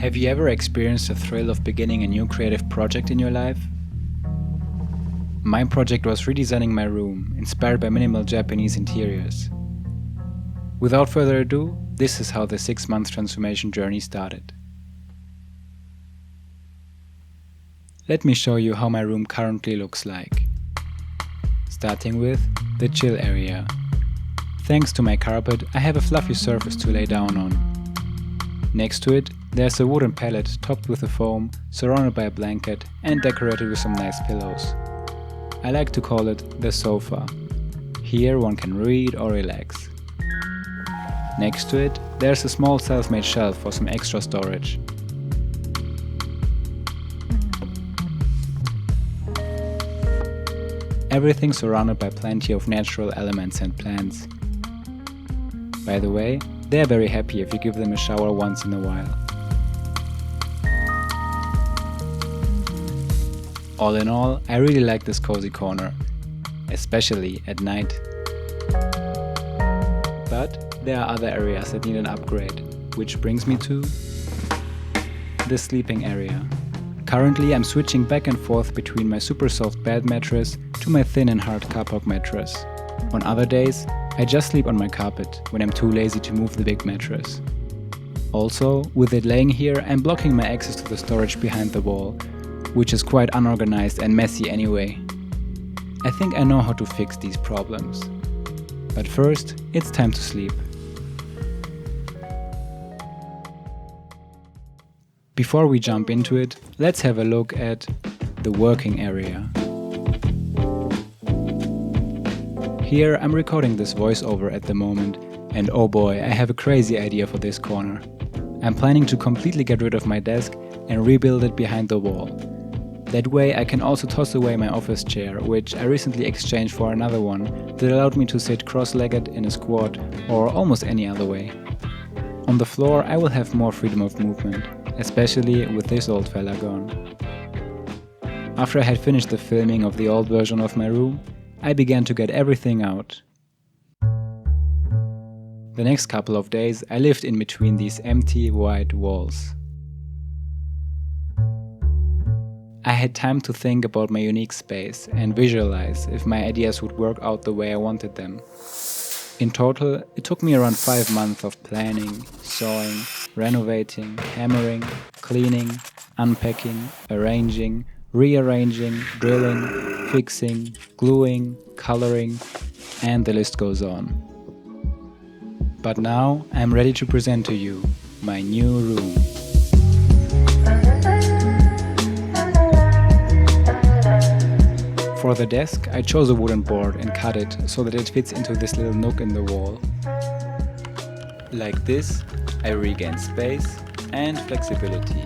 Have you ever experienced the thrill of beginning a new creative project in your life? My project was redesigning my room, inspired by minimal Japanese interiors. Without further ado, this is how the 6-month transformation journey started. Let me show you how my room currently looks like. Starting with the chill area. Thanks to my carpet, I have a fluffy surface to lay down on. Next to it, there's a wooden pallet topped with a foam, surrounded by a blanket and decorated with some nice pillows. I like to call it the sofa. Here one can read or relax. Next to it, there's a small self-made shelf for some extra storage. Everything surrounded by plenty of natural elements and plants. By the way, they're very happy if you give them a shower once in a while. All in all, I really like this cozy corner, especially at night. But there are other areas that need an upgrade, which brings me to the sleeping area. Currently I'm switching back and forth between my super soft bed mattress to my thin and hard kapok mattress. On other days, I just sleep on my carpet when I'm too lazy to move the big mattress. Also, with it laying here, I'm blocking my access to the storage behind the wall, which is quite unorganized and messy anyway. I think I know how to fix these problems. But first, it's time to sleep. Before we jump into it, let's have a look at the working area. Here I'm recording this voiceover at the moment, and oh boy, I have a crazy idea for this corner. I'm planning to completely get rid of my desk and rebuild it behind the wall. That way I can also toss away my office chair, which I recently exchanged for another one that allowed me to sit cross-legged in a squat or almost any other way. On the floor I will have more freedom of movement, especially with this old fella gone. After I had finished the filming of the old version of my room, I began to get everything out. The next couple of days I lived in between these empty white walls. I had time to think about my unique space and visualize if my ideas would work out the way I wanted them. In total, it took me around 5 months of planning, sawing, renovating, hammering, cleaning, unpacking, arranging, rearranging, drilling, fixing, gluing, coloring, and the list goes on. But now I'm ready to present to you my new room. For the desk, I chose a wooden board and cut it so that it fits into this little nook in the wall. Like this, I regain space and flexibility.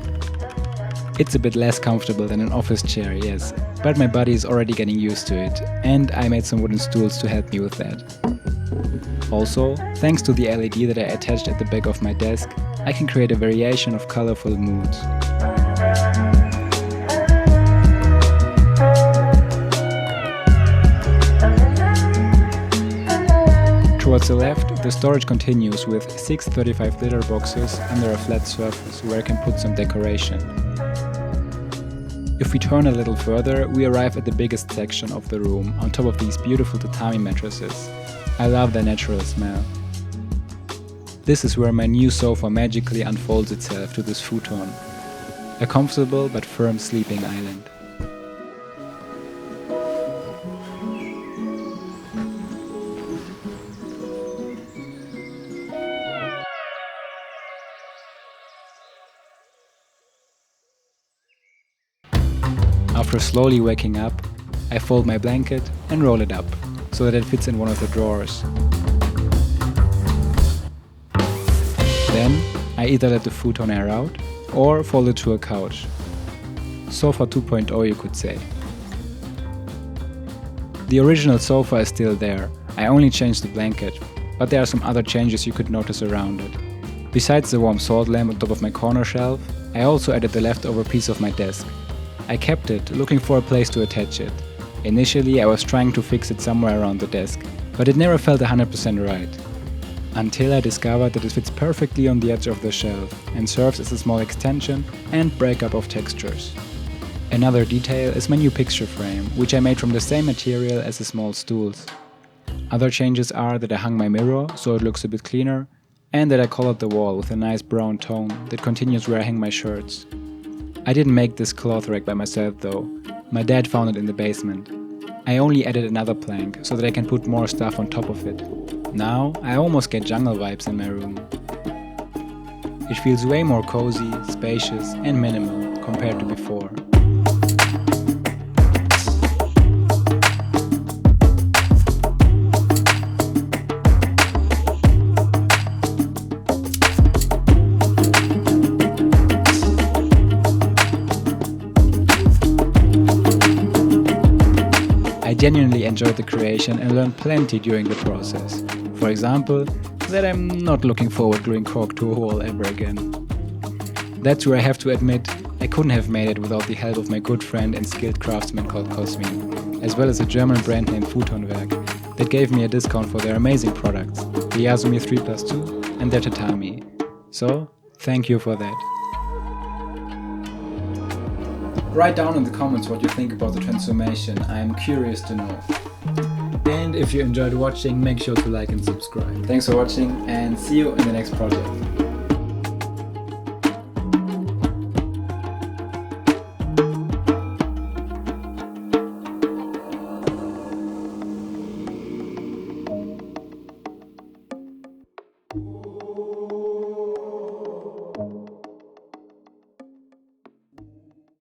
It's a bit less comfortable than an office chair, yes, but my body is already getting used to it, and I made some wooden stools to help me with that. Also, thanks to the LED that I attached at the back of my desk, I can create a variation of colorful moods. Towards the left, the storage continues with 6 35-liter boxes under a flat surface where I can put some decoration. If we turn a little further, we arrive at the biggest section of the room, on top of these beautiful Tatami mattresses. I love their natural smell. This is where my new sofa magically unfolds itself to this futon, a comfortable but firm sleeping island. After slowly waking up, I fold my blanket and roll it up, so that it fits in one of the drawers. Then, I either let the futon air out, or fold it to a couch. Sofa 2.0 you could say. The original sofa is still there, I only changed the blanket, but there are some other changes you could notice around it. Besides the warm salt lamp on top of my corner shelf, I also added the leftover piece of my desk. I kept it, looking for a place to attach it. Initially I was trying to fix it somewhere around the desk, but it never felt 100% right. until I discovered that it fits perfectly on the edge of the shelf and serves as a small extension and breakup of textures. Another detail is my new picture frame, which I made from the same material as the small stools. Other changes are that I hung my mirror so it looks a bit cleaner, and that I colored the wall with a nice brown tone that continues where I hang my shirts. I didn't make this cloth rack by myself though, my dad found it in the basement. I only added another plank so that I can put more stuff on top of it. Now I almost get jungle vibes in my room. It feels way more cozy, spacious and minimal compared to before. I genuinely enjoyed the creation and learned plenty during the process. For example, that I'm not looking forward gluing cork to a wall ever again. That's where I have to admit, I couldn't have made it without the help of my good friend and skilled craftsman called Cosmin, as well as a German brand named Futon that gave me a discount for their amazing products, the Yasumi 3+2 and their Tatami. So, thank you for that. Write down in the comments what you think about the transformation, I'm curious to know. And if you enjoyed watching, make sure to like and subscribe. Thanks for watching and see you in the next project.